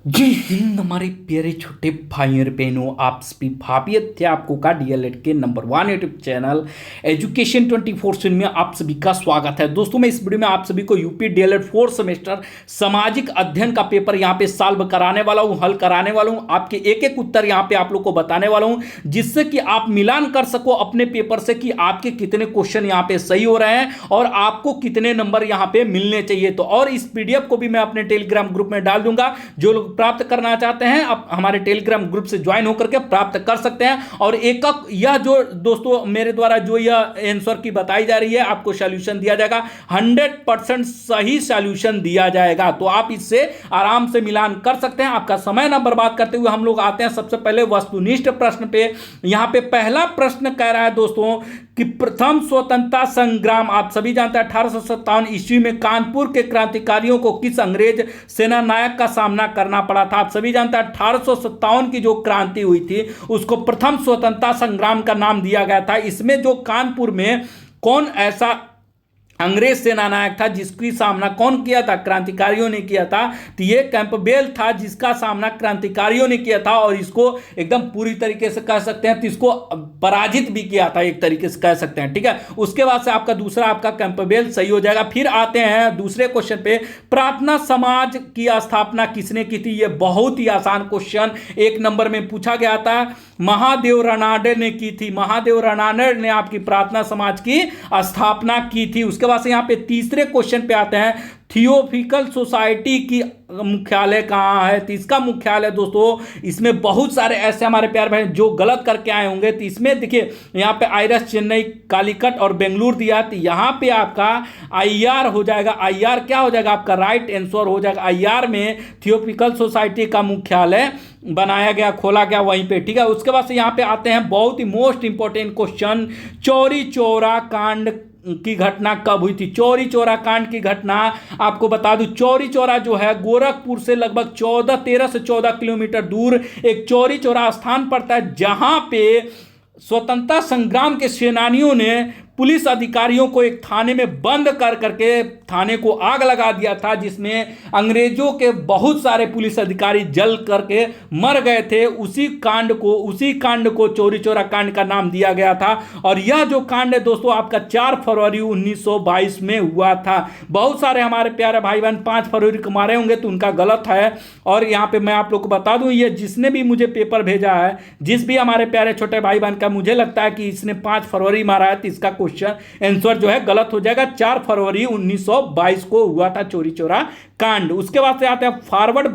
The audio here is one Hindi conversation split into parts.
जी हिंद हमारे प्यारे छोटे भाई और बहनों, आप सभी भाभियत थे आपको का डीएलएड के नंबर 1 यूट्यूब चैनल एजुकेशन 24/7 में आप सभी का स्वागत है। दोस्तों मैं इस वीडियो में आप सभी को यूपी डीएलएड 4 सेमेस्टर सामाजिक अध्ययन का पेपर यहाँ पे सॉल्व कराने वाला हूँ, हल कराने वाला हूँ। आपके एक एक उत्तर यहाँ पे आप लोग को बताने वाला हूँ, जिससे कि आप मिलान कर सको अपने पेपर से कि आपके कितने क्वेश्चन यहाँ पे सही हो रहे हैं और आपको कितने नंबर यहाँ पे मिलने चाहिए। तो और इस पीडीएफ को भी मैं अपने टेलीग्राम ग्रुप में डाल दूंगा। जो लोग प्राप्त करना चाहते हैं आप हमारे टेलीग्राम ग्रुप से ज्वाइन होकर के प्राप्त कर सकते हैं। और एक यह जो दोस्तों मेरे द्वारा जो यह आंसर की बताई जा रही है, आपको सॉल्यूशन दिया जाएगा, 100% सही सॉल्यूशन दिया जाएगा। तो आप इससे आराम से मिलान कर सकते हैं। आपका समय ना बर्बाद करते हुए हम लोग आते हैं सबसे पहले वस्तुनिष्ठ प्रश्न पे। यहां पे पहला प्रश्न कह रहा है दोस्तों कि प्रथम स्वतंत्रता संग्राम, आप सभी जानते हैं 1857 ईस्वी में कानपुर के क्रांतिकारियों को किस अंग्रेज सेना नायक का सामना करना पड़ा था। आप सभी जानते हैं 1857 की जो क्रांति हुई थी उसको प्रथम स्वतंत्रता संग्राम का नाम दिया गया था। इसमें जो कानपुर में कौन ऐसा अंग्रेज सेना नायक था जिसकी सामना कौन किया था, क्रांतिकारियों ने किया था। तो ये कैंपबेल था जिसका सामना क्रांतिकारियों ने किया था और इसको एकदम पूरी तरीके से कह सकते हैं, तो इसको पराजित भी किया था एक तरीके से कह सकते हैं। ठीक है, उसके बाद से आपका दूसरा आपका कैंपबेल सही हो जाएगा। फिर आते हैं दूसरे क्वेश्चन पे, प्रार्थना समाज की स्थापना किसने की थी। ये बहुत ही आसान क्वेश्चन 1 नंबर में पूछा गया था, महादेव रानाडे ने की थी। महादेव रानाडे ने आपकी प्रार्थना समाज की स्थापना की थी। उसके बाद से यहां पे तीसरे क्वेश्चन पे आते हैं, थियोफिकल सोसाइटी की मुख्यालय कहाँ है। तो इसका मुख्यालय दोस्तों इसमें बहुत सारे ऐसे हमारे प्यार भाई जो गलत करके आए होंगे। तो इसमें देखिए यहाँ पे आइरस, चेन्नई, कालीकट और बेंगलुरु दिया। तो यहाँ पे आपका आईआर हो जाएगा। आईआर क्या हो जाएगा, आपका राइट आंसर हो जाएगा। आईआर में थियोफिकल सोसाइटी का मुख्यालय बनाया गया, खोला गया वहीं पे। ठीक है, उसके बाद से यहाँ पे आते हैं बहुत ही most important question, Chauri Chaura कांड की घटना कब हुई थी। चौरी चौरा कांड की घटना आपको बता दूं, चौरी चौरा जो है गोरखपुर से लगभग 13 से 14 किलोमीटर दूर एक चौरी चौरा स्थान पड़ता है, जहां पे स्वतंत्रता संग्राम के सेनानियों ने पुलिस अधिकारियों को एक थाने में बंद कर करके थाने को आग लगा दिया था, जिसमें अंग्रेजों के बहुत सारे पुलिस अधिकारी जल करके मर गए थे। उसी कांड को चौरी चौरा कांड का नाम दिया गया था। और यह जो कांड है दोस्तों आपका 4 फरवरी 1922 में हुआ था। बहुत सारे हमारे प्यारे भाई बहन 5 फरवरी को मारे होंगे, तो उनका गलत है। और यहाँ पे मैं आप लोग को बता दूं, ये जिसने भी मुझे पेपर भेजा है, जिस भी हमारे प्यारे छोटे भाई बहन का मुझे लगता है कि इसने 5 फरवरी मारा है, तो इसका क्वेश्चन आंसर जो है गलत हो जाएगा। 4 फरवरी 1922 को हुआ था चौरी चौरा कांड। उसके बाद से आते हैं फॉरवर्ड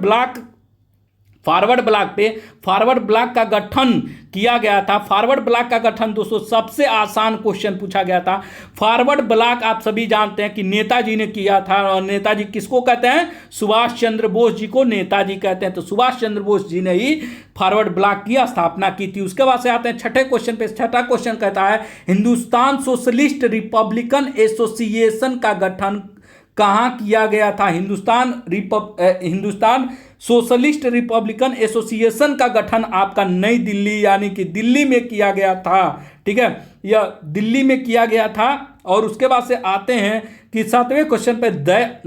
ब्लॉक का गठन किया गया था। फॉरवर्ड ब्लॉक का गठन दोस्तों सबसे आसान क्वेश्चन पूछा गया था। फॉरवर्ड ब्लॉक आप सभी जानते हैं कि नेताजी ने किया था। और नेताजी किसको कहते हैं, सुभाष चंद्र बोस जी को नेताजी कहते हैं। तो सुभाष चंद्र बोस जी ने ही फॉरवर्ड ब्लॉक की स्थापना की थी। उसके बाद से आते हैं छठे क्वेश्चन पे। छठा क्वेश्चन कहता है, हिंदुस्तान सोशलिस्ट रिपब्लिकन एसोसिएशन का गठन कहां किया गया था। हिंदुस्तान सोशलिस्ट रिपब्लिकन एसोसिएशन का गठन आपका नई दिल्ली यानी कि दिल्ली में किया गया था। ठीक है, यह दिल्ली में किया गया था। और उसके बाद से आते हैं कि 7वें क्वेश्चन पे,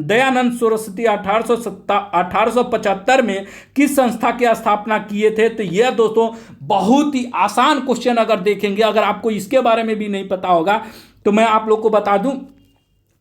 दयानंद सरस्वती 1875 में किस संस्था की स्थापना किए थे। तो यह दोस्तों बहुत ही आसान क्वेश्चन अगर देखेंगे, अगर आपको इसके बारे में भी नहीं पता होगा तो मैं आप लोग को बता दूं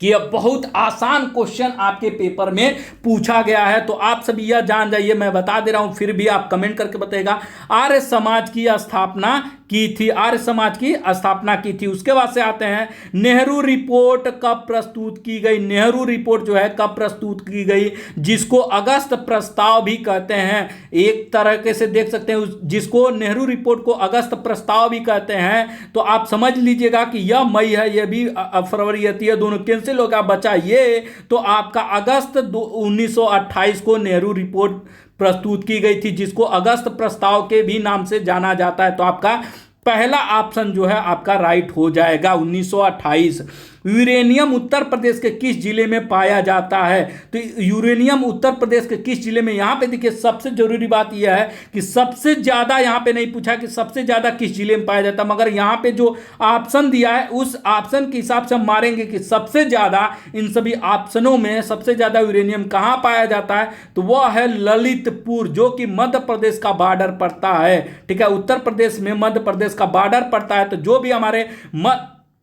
कि यह बहुत आसान क्वेश्चन आपके पेपर में पूछा गया है। तो आप सभी यह जान जाइए, मैं बता दे रहा हूं, फिर भी आप कमेंट करके बताइएगा। आर्य समाज की स्थापना की थी। आर्य समाज की स्थापना की थी। उसके बाद से आते हैं, नेहरू रिपोर्ट कब प्रस्तुत की गई। नेहरू रिपोर्ट जो है कब प्रस्तुत की गई, जिसको अगस्त प्रस्ताव भी कहते हैं। एक तरीके से देख सकते हैं जिसको नेहरू रिपोर्ट को अगस्त प्रस्ताव भी कहते हैं। तो आप समझ लीजिएगा कि यह मई है, यह भी फरवरी आती है, दोनों कैंसिल होगा, बचा ये। तो आपका अगस्त 1928 को नेहरू रिपोर्ट प्रस्तुत की गई थी, जिसको अगस्त प्रस्ताव के भी नाम से जाना जाता है। तो आपका पहला ऑप्शन जो है आपका राइट हो जाएगा 1928। यूरेनियम उत्तर प्रदेश के किस जिले में पाया जाता है? तो यूरेनियम उत्तर प्रदेश के किस जिले में, यहां पे देखिए सबसे जरूरी बात यह है कि सबसे ज्यादा यहां पे नहीं पूछा कि सबसे ज्यादा किस जिले में पाया जाता, मगर यहां पे जो ऑप्शन दिया है उस ऑप्शन के हिसाब से हम मारेंगे कि सबसे ज्यादा इन सभी ऑप्शनों में सबसे ज्यादा यूरेनियम कहां पाया जाता है, तो वह है ललितपुर, जो कि मध्य प्रदेश का बॉर्डर पड़ता है। ठीक है, उत्तर प्रदेश में मध्य प्रदेश का बॉर्डर पड़ता है। तो जो भी हमारे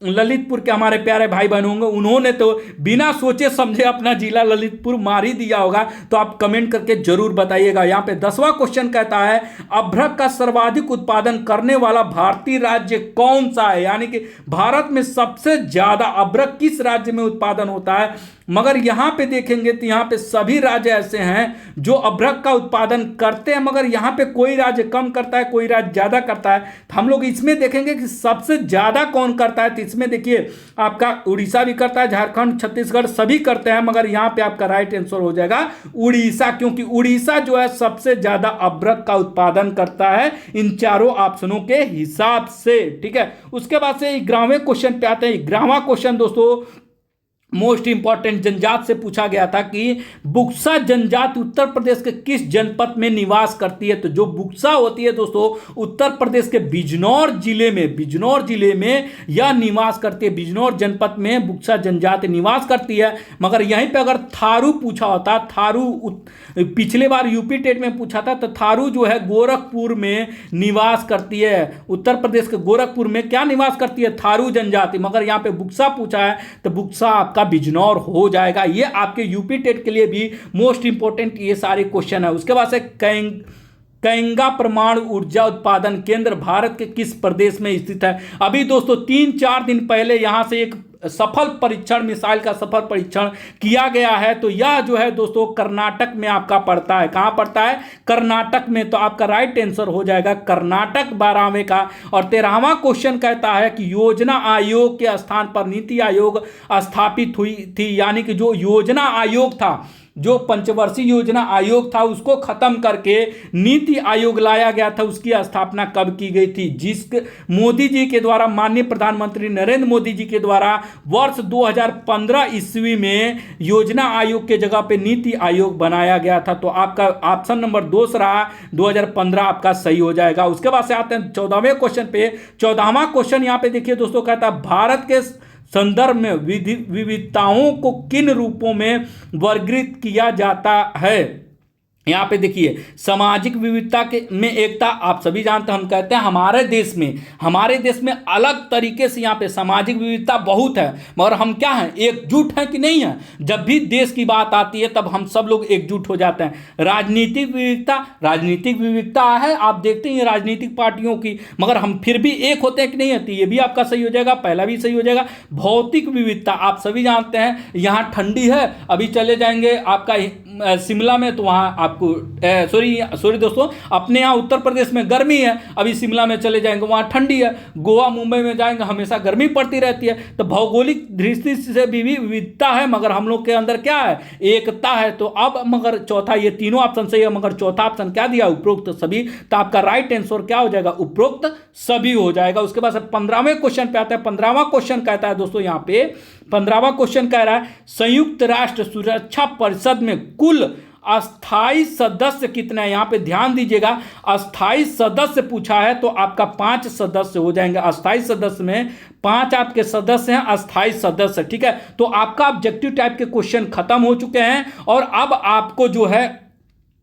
ललितपुर के हमारे प्यारे भाई बहन होंगे उन्होंने तो बिना सोचे समझे अपना जिला ललितपुर मार ही दिया होगा। तो आप कमेंट करके जरूर बताइएगा। यहाँ पे 10वां क्वेश्चन कहता है अभ्रक का सर्वाधिक उत्पादन करने वाला भारतीय राज्य कौन सा है? यानी कि भारत में सबसे ज्यादा अभ्रक किस राज्य में उत्पादन होता है? मगर यहां पे देखेंगे तो यहां पे सभी राज्य ऐसे हैं जो अभ्रक का उत्पादन करते हैं, मगर यहां पे कोई राज्य कम करता है, कोई राज्य ज्यादा करता है। तो हम लोग इसमें देखेंगे कि सबसे ज्यादा कौन करता है। तो इसमें देखिए आपका उड़ीसा भी करता है, झारखंड, छत्तीसगढ़ सभी करते हैं, मगर यहां पे आपका राइट आंसर हो जाएगा उड़ीसा, क्योंकि उड़ीसा जो है सबसे ज्यादा अभ्रक का उत्पादन करता है इन चारों ऑप्शनों के हिसाब से। ठीक है, उसके बाद से 11वें क्वेश्चन पे आते हैं। 11वां क्वेश्चन दोस्तों मोस्ट इंपॉर्टेंट जनजात से पूछा गया था कि बुक्सा जनजाति उत्तर प्रदेश के किस जनपद में निवास करती है? तो जो बुक्सा होती है दोस्तों उत्तर प्रदेश के बिजनौर जिले में यह निवास करती है। बिजनौर जनपद में बुक्सा जनजाति निवास करती है। मगर यहीं पे अगर थारू पूछा होता, थारू पिछले बार यूपी टेट में पूछा था, तो थारू जो है गोरखपुर में निवास करती है। उत्तर प्रदेश के गोरखपुर में क्या निवास करती है? थारू जनजाति। मगर यहाँ पे बुक्सा पूछा है तो बुक्सा आपका बिजनौर हो जाएगा। ये आपके यूपी टेट के लिए भी मोस्ट इंपोर्टेंट ये सारे क्वेश्चन है। उसके बाद से कैंगा परमाणु ऊर्जा उत्पादन केंद्र भारत के किस प्रदेश में स्थित है? अभी दोस्तों 3-4 दिन पहले यहां से एक सफल परीक्षण, मिसाइल का सफल परीक्षण किया गया है। तो यह जो है दोस्तों कर्नाटक में आपका पड़ता है। कहां पड़ता है? कर्नाटक में। तो आपका राइट आंसर हो जाएगा कर्नाटक 12वें का। और 13वां क्वेश्चन कहता है कि योजना आयोग के स्थान पर नीति आयोग स्थापित हुई थी। यानी कि जो योजना आयोग था, जो पंचवर्षीय योजना आयोग था, उसको खत्म करके नीति आयोग लाया गया था। उसकी स्थापना कब की गई थी? मोदी जी के द्वारा, माननीय प्रधानमंत्री नरेंद्र मोदी जी के द्वारा वर्ष 2015 ईस्वी में योजना आयोग के जगह पे नीति आयोग बनाया गया था। तो आपका ऑप्शन नंबर 2 रहा, 2015 आपका सही हो जाएगा। उसके बाद से आते हैं 14वें क्वेश्चन पे। 14वां क्वेश्चन यहां पे देखिए दोस्तों, कहता है भारत के संदर्भ में विविधताओं को किन रूपों में वर्गीकृत किया जाता है? यहाँ पे देखिए सामाजिक विविधता के में एकता, आप सभी जानते हैं, हम कहते हैं हमारे देश में अलग तरीके से यहाँ पे सामाजिक विविधता बहुत है, मगर हम क्या हैं? एकजुट हैं कि नहीं है? जब भी देश की बात आती है तब हम सब लोग एकजुट हो जाते हैं। राजनीतिक विविधता है, आप देखते हैं राजनीतिक पार्टियों की, मगर हम फिर भी एक होते हैं कि नहीं होती? ये भी आपका सही हो जाएगा, पहला भी सही हो जाएगा। भौतिक विविधता, आप सभी जानते हैं यहाँ ठंडी है, अभी चले जाएंगे आपका शिमला में तो वहाँ आपको सॉरी दोस्तों, अपने यहाँ उत्तर प्रदेश में गर्मी है, अभी शिमला में चले जाएंगे वहाँ ठंडी है। गोवा मुंबई में जाएंगे हमेशा गर्मी पड़ती रहती है। तो भौगोलिक दृष्टि से भी विविधता है, मगर हम लोग के अंदर क्या है? एकता है। तो अब मगर चौथा, ये तीनों ऑप्शन सही है, मगर चौथा ऑप्शन क्या दिया? उपरोक्त सभी। तो आपका राइट आंसर क्या हो जाएगा? उपरोक्त सभी हो जाएगा। उसके बाद 15वें क्वेश्चन पे आता है। 15वां क्वेश्चन कहता है दोस्तों, यहाँ पे 15वां क्वेश्चन कह रहा है संयुक्त राष्ट्र सुरक्षा परिषद में कुल अस्थाई सदस्य कितने हैं? यहाँ पे ध्यान दीजिएगा, अस्थाई सदस्य पूछा है तो आपका 5 सदस्य हो जाएंगे। अस्थाई सदस्य में 5 आपके सदस्य हैं, अस्थाई सदस्य। ठीक है, तो आपका ऑब्जेक्टिव टाइप के क्वेश्चन खत्म हो चुके हैं। और अब आपको जो है,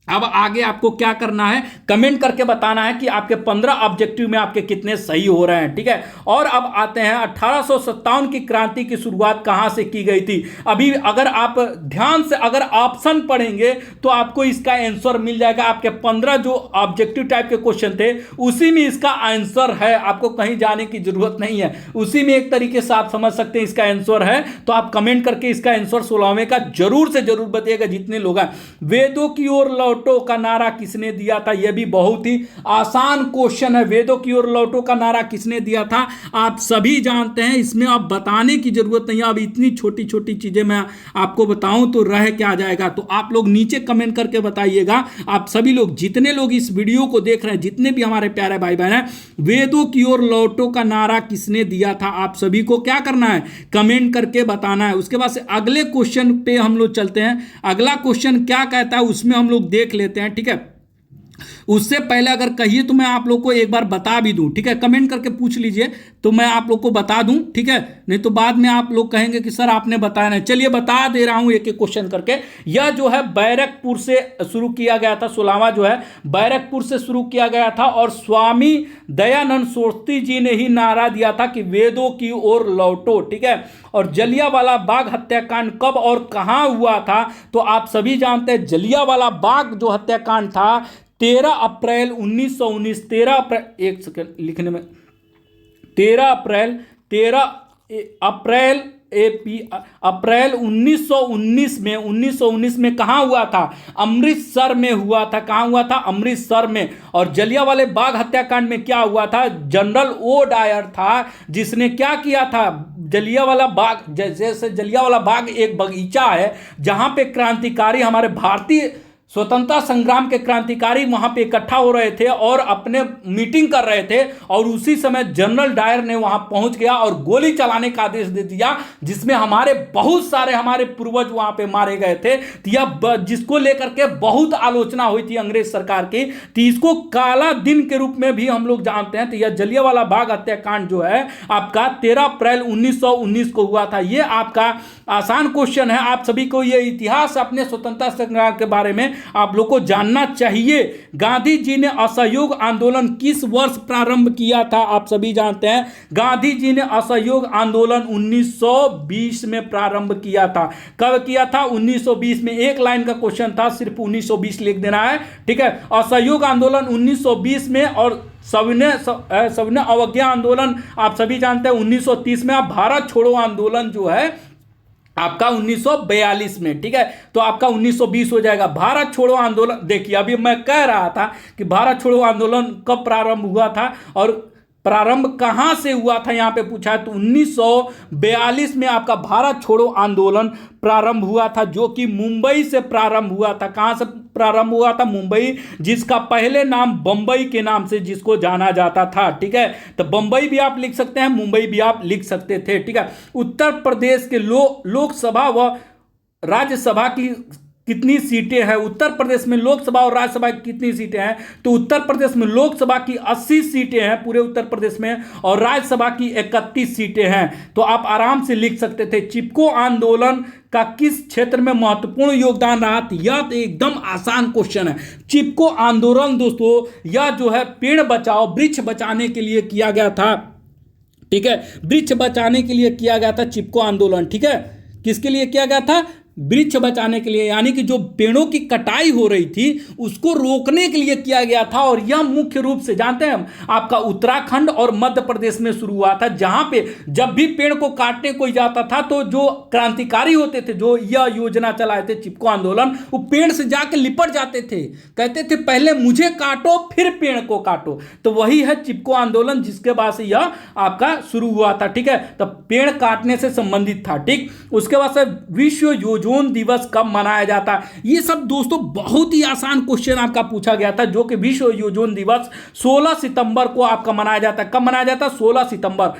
अब आगे आपको क्या करना है? कमेंट करके बताना है कि आपके 15 ऑब्जेक्टिव में आपके कितने सही हो रहे हैं। ठीक है, और अब आते हैं 1857 की क्रांति की शुरुआत कहां से की गई थी? अभी अगर आप ध्यान से अगर ऑप्शन पढ़ेंगे तो आपको इसका आंसर मिल जाएगा। आपके 15 जो ऑब्जेक्टिव टाइप के क्वेश्चन थे उसी में इसका आंसर है, आपको कहीं जाने की जरूरत नहीं है, उसी में एक तरीके से आप समझ सकते हैं इसका आंसर है। तो आप कमेंट करके इसका आंसर 16वें का जरूर से जरूर बताइएगा जितने लोग हैं। वेदों की ओर लौट लौटो का नारा किसने दिया था? यह भी बहुत ही आसान क्वेश्चन है। वेदों की ओर लौटो का नारा किसने दिया था? आप सभी जानते हैं, इसमें आप बताने की जरूरत नहीं है। अब इतनी छोटी छोटी चीजें मैं आपको बताऊं तो रह क्या जाएगा? तो आप लोग नीचे कमेंट करके बताइएगा। आप सभी लोग, जितने लोग इस वीडियो को देख रहे हैं, जितने भी हमारे प्यारे भाई बहन हैं, वेदों की ओर लौटो का नारा किसने दिया था? आप सभी को क्या करना है? कमेंट करके बताना है। उसके बाद से अगले क्वेश्चन पे हम लोग चलते हैं। अगला क्वेश्चन क्या कहता है उसमें हम लोग देख लेते हैं, ठीक है। उससे पहले अगर कहिए तो मैं आप लोग को एक बार बता भी दूं, ठीक है। कमेंट करके पूछ लीजिए तो मैं आप लोग को बता दूं, ठीक है। नहीं तो बाद में आप लोग कहेंगे कि सर आपने बताया नहीं। चलिए बता दे रहा हूं एक एक क्वेश्चन करके। यह जो है बैरकपुर से शुरू किया गया था। 16वां जो है बैरकपुर से शुरू किया गया था और स्वामी दयानंद सरस्वती जी ने ही नारा दिया था कि वेदों की ओर लौटो, ठीक है। और जलियांवाला बाग हत्याकांड कब और कहां हुआ था? तो आप सभी जानते हैं जलियांवाला बाग जो हत्याकांड था 13 अप्रैल 1919, 13 अप्रैल, एक सेकंड लिखने में, 13 अप्रैल, 13 अप्रैल अप्रैल 1919 में कहाँ हुआ था? अमृतसर में हुआ था। कहाँ हुआ था? अमृतसर में। और जलियांवाले बाग हत्याकांड में क्या हुआ था? जनरल ओ डायर था जिसने क्या किया था? जलियांवाला बाग, जैसे जलियांवाला बाग एक बगीचा है जहां पे क्रांतिकारी, हमारे भारतीय स्वतंत्रता संग्राम के क्रांतिकारी वहां पे इकट्ठा हो रहे थे और अपने मीटिंग कर रहे थे। और उसी समय जनरल डायर ने वहां पहुंच गया और गोली चलाने का आदेश दे दिया, जिसमें हमारे बहुत सारे हमारे पूर्वज वहां पे मारे गए थे। जिसको लेकर के बहुत आलोचना हुई थी अंग्रेज सरकार की। तो इसको काला दिन के रूप में भी हम लोग जानते हैं। तो यह जलियांवाला बाग हत्याकांड जो है आपका 13 अप्रैल 1919 को हुआ था। यह आपका आसान क्वेश्चन है। आप सभी को यह इतिहास अपने स्वतंत्रता संग्राम के बारे में आप लोग को जानना चाहिए। गांधी जी ने असहयोग आंदोलन किस वर्ष प्रारंभ किया था? आप सभी जानते हैं गांधी जी ने असहयोग आंदोलन 1920 में प्रारंभ किया था। कब किया था? 1920 में। एक लाइन का क्वेश्चन था, सिर्फ 1920 लिख देना है, ठीक है। असहयोग आंदोलन 1920 में और सविनय अवज्ञा आंदोलन आप सभी जानते हैं 1930 में। अब भारत छोड़ो आंदोलन जो है आपका 1942 में, ठीक है। तो आपका 1920 हो जाएगा। भारत छोड़ो आंदोलन, देखिए अभी मैं कह रहा था कि भारत छोड़ो आंदोलन कब प्रारंभ हुआ था और प्रारंभ कहां से हुआ था, यहां पे पूछा है। तो 1942 में आपका भारत छोड़ो आंदोलन प्रारंभ हुआ था, जो कि मुंबई से प्रारंभ हुआ था। कहां से प्रारंभ हुआ था? मुंबई, जिसका पहले नाम बंबई के नाम से जिसको जाना जाता था, ठीक है। तो बंबई भी आप लिख सकते हैं, मुंबई भी आप लिख सकते थे, ठीक है। उत्तर प्रदेश के लोकसभा व राज्यसभा की कितनी सीटें हैं? उत्तर प्रदेश में लोकसभा और राज्यसभा की कितनी सीटें हैं? तो उत्तर प्रदेश में लोकसभा की 80 सीटें हैं पूरे उत्तर प्रदेश में और राज्यसभा की 31 सीटें हैं। तो आप आराम से लिख सकते थे। चिपको आंदोलन का किस क्षेत्र में महत्वपूर्ण योगदान रहा? यह तो एकदम आसान क्वेश्चन है। चिपको आंदोलन दोस्तों यह जो है पेड़ बचाओ, वृक्ष बचाने के लिए किया गया था, ठीक है। वृक्ष बचाने के लिए किया गया था चिपको आंदोलन, ठीक है। किसके लिए किया गया था? वृक्ष बचाने के लिए, यानी कि जो पेड़ों की कटाई हो रही थी उसको रोकने के लिए किया गया था। और यह मुख्य रूप से जानते हैं आपका उत्तराखंड और मध्य प्रदेश में शुरू हुआ था, जहां पे जब भी पेड़ को काटने कोई जाता था तो जो क्रांतिकारी होते थे, जो यह योजना चलाए थे चिपको आंदोलन, वो पेड़ से जाके लिपट जाते थे, कहते थे पहले मुझे काटो फिर पेड़ को काटो। तो वही है चिपको आंदोलन, जिसके बाद से यह आपका शुरू हुआ था, ठीक है। तो पेड़ काटने से संबंधित था, ठीक। उसके बाद से विश्व ओजोन दिवस कब मनाया जाता है? ये सब दोस्तों बहुत ही आसान क्वेश्चन आपका पूछा गया था, जो कि विश्व ओजोन दिवस 16 सितंबर को आपका मनाया जाता है। कब मनाया जाता है? 16 सितंबर।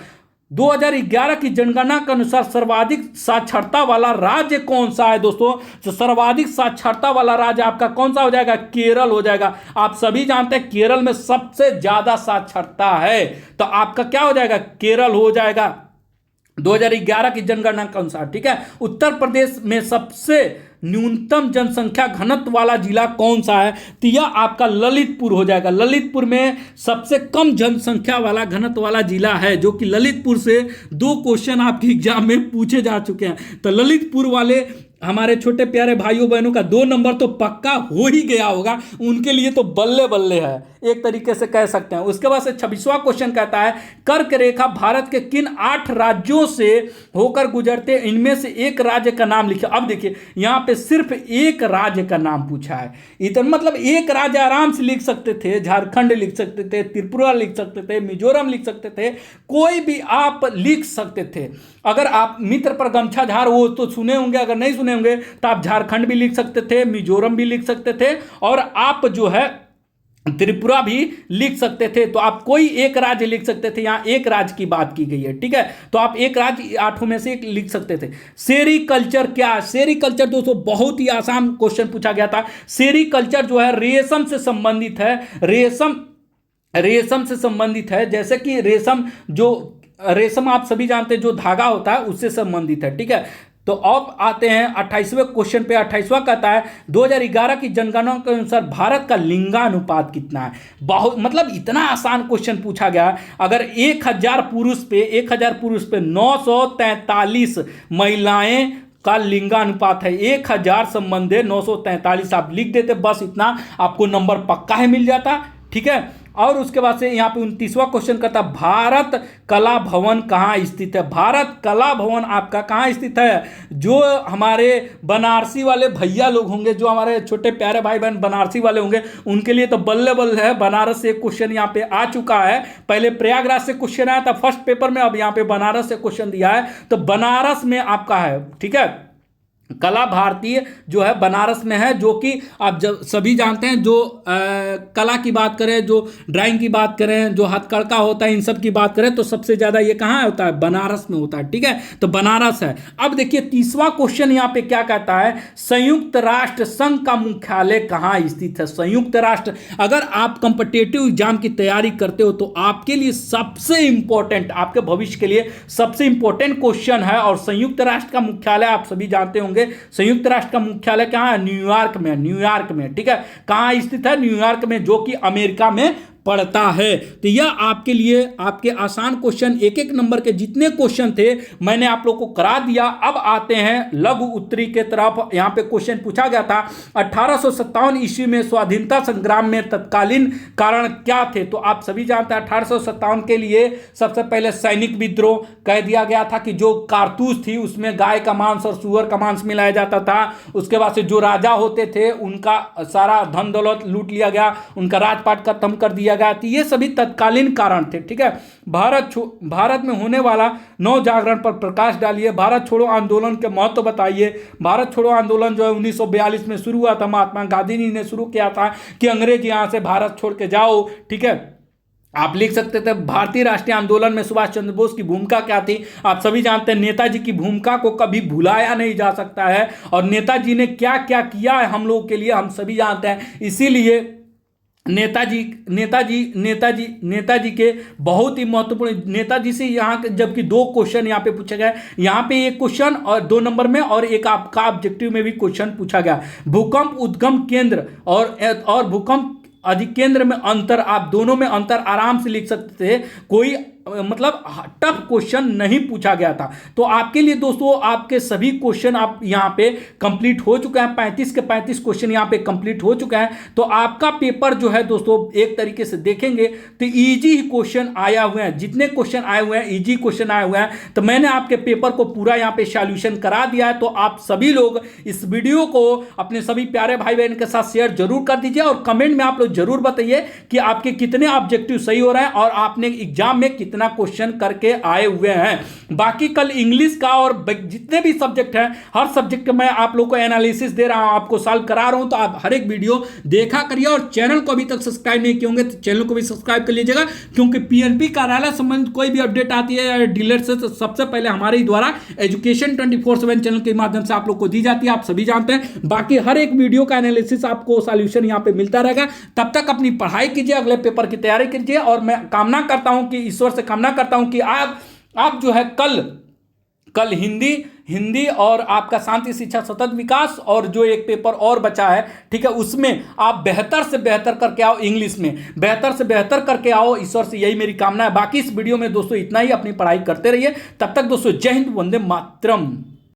2011 की जनगणना के अनुसार सर्वाधिक साक्षरता वाला राज्य कौन सा है दोस्तों? तो सर्वाधिक साक्षरता वाला राज्य आपका कौन सा हो जाएगा? केरल हो जाएगा। आप सभी जानते हैं केरल में सबसे ज्यादा साक्षरता है, तो आपका क्या हो जाएगा? केरल हो जाएगा 2011 की जनगणना के अनुसार, ठीक है। उत्तर प्रदेश में सबसे न्यूनतम जनसंख्या घनत्व वाला जिला कौन सा है? तो यह आपका ललितपुर हो जाएगा। ललितपुर में सबसे कम जनसंख्या वाला घनत्व वाला जिला है, जो कि ललितपुर से 2 क्वेश्चन आपके एग्जाम में पूछे जा चुके हैं। तो ललितपुर वाले हमारे छोटे प्यारे भाइयों बहनों का 2 नंबर तो पक्का हो ही गया होगा, उनके लिए तो बल्ले बल्ले है, एक तरीके से कह सकते हैं। उसके बाद से 26वां क्वेश्चन कहता है कर्क रेखा भारत के किन 8 राज्यों से होकर गुजरते हैं, इनमें से एक राज्य का नाम लिखिए। अब देखिए यहां पे सिर्फ एक राज्य का नाम पूछा है, इतना मतलब एक राज्य आराम से लिख सकते थे, झारखंड लिख सकते थे, त्रिपुरा लिख सकते थे, मिजोरम लिख सकते थे, कोई भी आप लिख सकते थे। अगर आप मित्र पर गमछा झार वो तो सुने होंगे, अगर नहीं सुने होंगे तो आप झारखंड भी लिख सकते थे, मिजोरम भी लिख सकते थे, और आप जो है त्रिपुरा भी लिख सकते थे। तो आप कोई एक राज्य लिख सकते थे, यहां एक राज्य की बात की गई है, ठीक है। तो आप एक राज्य 8 में से एक लिख सकते थे। सेरीकल्चर क्या है? सेरीकल्चर दोस्तों बहुत ही आसान क्वेश्चन पूछा गया था। सेरीकल्चर जो है रेशम से संबंधित है, रेशम से संबंधित है, जैसे कि रेशम आप सभी जानते हैं जो धागा होता है उससे संबंधित है, ठीक है। तो अब आते हैं 28वें क्वेश्चन पे। 28वां कहता है 2011 की जनगणना के अनुसार भारत का लिंगानुपात कितना है? बहुत मतलब इतना आसान क्वेश्चन पूछा गया। अगर 1000 पुरुष पे 943 महिलाएं का लिंगानुपात है, 1000 संबंधे 943 आप लिख देते, बस इतना आपको नंबर पक्का है मिल जाता, ठीक है। और उसके बाद से यहाँ पे 29वां क्वेश्चन करता है भारत कला भवन कहाँ स्थित है? भारत कला भवन आपका कहाँ स्थित है? जो हमारे बनारसी वाले भैया लोग होंगे, जो हमारे छोटे प्यारे भाई बहन बनारसी वाले होंगे, उनके लिए तो बल्ले बल्ले है। बनारस से क्वेश्चन यहाँ पे आ चुका है, पहले प्रयागराज से क्वेश्चन आया था फर्स्ट पेपर में, अब यहाँ पे बनारस से क्वेश्चन दिया है, तो बनारस में आपका है, ठीक है। कला भारतीय जो है बनारस में है, जो कि आप जब सभी जानते हैं, जो कला की बात करें, जो ड्राइंग की बात करें, जो हथकरघा होता है, इन सब की बात करें तो सबसे ज़्यादा ये कहाँ होता है? बनारस में होता है, ठीक है। तो बनारस है। अब देखिए 30वां क्वेश्चन यहाँ पे क्या कहता है, संयुक्त राष्ट्र संघ का मुख्यालय कहाँ स्थित है? संयुक्त राष्ट्र, अगर आप कॉम्पिटिटिव एग्जाम की तैयारी करते हो तो आपके लिए सबसे इंपॉर्टेंट, आपके भविष्य के लिए सबसे इंपॉर्टेंट क्वेश्चन है। और संयुक्त राष्ट्र का मुख्यालय आप सभी जानते होंगे, संयुक्त राष्ट्र का मुख्यालय कहां है? न्यूयॉर्क में, ठीक है। कहां स्थित है? न्यूयॉर्क में, जो कि अमेरिका में पड़ता है। तो यह आपके लिए आपके आसान क्वेश्चन, एक एक नंबर के जितने क्वेश्चन थे मैंने आप लोग को करा दिया। अब आते हैं लघु उत्तरी के तरफ। यहां पे क्वेश्चन पूछा गया था 1857 ईस्वी में स्वाधीनता संग्राम में तत्कालीन कारण क्या थे? तो आप सभी जानते हैं 1857 के लिए सबसे पहले सैनिक विद्रोह कह दिया गया था कि जो कारतूस थी उसमें गाय का मांस और सुअर का मांस मिलाया जाता था। उसके बाद से जो राजा होते थे उनका सारा धन दौलत लूट लिया गया, उनका राजपाट खत्म कर दिया गया। ये सभी तत्कालीन कारण थे, ठीक है। भारत में होने वाला नव जागरण पर प्रकाश डालिए। भारत छोड़ो आंदोलन के महत्व बताइए। भारत छोड़ो आंदोलन जो है 1942 में शुरू हुआ था, महात्मा गांधी जी ने शुरू किया था कि अंग्रेज यहां से भारत छोड़ के जाओ, ठीक है। आप लिख सकते थे भारतीय राष्ट्रीय आंदोलन में सुभाष चंद्र बोस की भूमिका क्या थी? आप सभी जानते हैं नेताजी की भूमिका को कभी भुलाया नहीं जा सकता है, और नेताजी ने क्या क्या किया है हम लोगों के लिए हम सभी जानते हैं। इसीलिए नेताजी के बहुत ही महत्वपूर्ण, नेताजी से यहाँ जबकि 2 क्वेश्चन यहाँ पे पूछा गया, यहाँ पे एक क्वेश्चन और 2 नंबर में, और एक आपका ऑब्जेक्टिव में भी क्वेश्चन पूछा गया। भूकंप उद्गम केंद्र और भूकंप अधिकेंद्र में अंतर, आप दोनों में अंतर आराम से लिख सकते थे, कोई मतलब टफ क्वेश्चन नहीं पूछा गया था। तो आपके लिए दोस्तों आपके सभी क्वेश्चन आप यहां पे कंप्लीट हो चुके हैं, 35 के 35 क्वेश्चन यहां पे कंप्लीट हो चुका है। तो आपका पेपर जो है दोस्तों एक तरीके से देखेंगे तो इजी ही क्वेश्चन आया हुए हैं, जितने क्वेश्चन आए हुए हैं इजी क्वेश्चन आए हुए हैं। तो मैंने आपके पेपर को पूरा यहां पे सॉल्यूशन करा दिया है। तो आप सभी लोग इस वीडियो को अपने सभी प्यारे भाई बहन के साथ शेयर जरूर कर दीजिए, और कमेंट में आप लोग जरूर बताइए कि आपके कितने ऑब्जेक्टिव सही हो रहे हैं और आपने एग्जाम में कितना क्वेश्चन करके आए हुए हैं। बाकी कल इंग्लिश का और जितने भी सब्जेक्ट हैं हर सब्जेक्ट में आप लोग को एनालिसिस दे रहा हूं, आपको सॉल्व करा रहा हूं। तो आप हर एक वीडियो देखा करिए, और चैनल को अभी तक सब्सक्राइब नहीं किए होंगे तो चैनल को भी सब्सक्राइब कर लीजिएगा, क्योंकि पीएनपी कार्यालय संबंधित कोई भी अपडेट आती है या डिलेट से तो सबसे पहले हमारे ही द्वारा एजुकेशन 24/7 चैनल के माध्यम से आप लोग को दी जाती है, आप सभी जानते हैं। बाकी हर एक वीडियो का एनालिसिस आपको सॉल्यूशन यहां पे मिलता रहेगा। तब तक अपनी पढ़ाई कीजिए, अगले पेपर की तैयारी कीजिए, और मैं कामना करता हूं कि ईश्वर से कामना करता हूं कि आप जो है कल हिंदी और आपका शांति शिक्षा सतत विकास और जो एक पेपर और बचा है, ठीक है, उसमें आप बेहतर से बेहतर करके आओ, इंग्लिश में बेहतर से बेहतर करके आओ। ईश्वर से यही मेरी कामना है। बाकी इस वीडियो में दोस्तों इतना ही, अपनी पढ़ाई करते रहिए। तब तक दोस्तों जय हिंद, वंदे मातरम।